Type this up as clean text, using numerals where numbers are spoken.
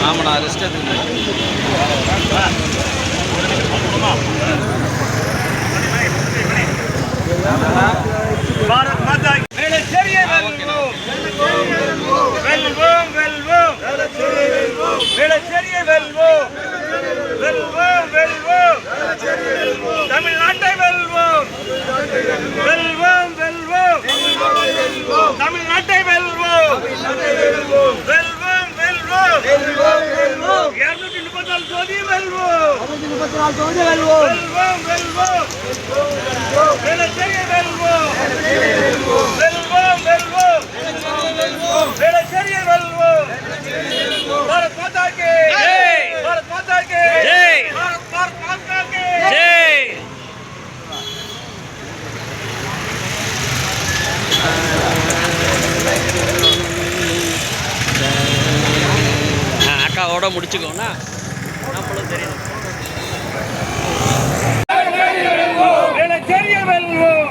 ஆமாண்ணா ரெஸ்ட் பாரத் மாதா வேளச்சேரியை வெல்வோம் வெல்வோம் வெல்வோம் வேளச்சேரியை வெல்வோம் வெல்வோம் வெல்வோம் தமிழ்நாட்டை வெல்வோம் வெல்வோம் வெல்வோம் தமிழ்நாட்டை வெல்வோம் வெல்வோம் வெல்வோம் 234 தொகுதி வெல்வோம் வெல்வோம் வெல்வோம் வேளச்சேரியை வெல்வோம் வெல்வோம் வெல்வோம் வேளச்சேரியை வெல்வோம் பாரத் மாதா கி ஜெய் பாரத் மாதா கி ஜெய் பாரத் மாதா கி ஜெய் அக்காவோட முடிச்சுக்கோண்ணா நம்மளும் தெரியும் வேளச்சேரியை வெல்வோம்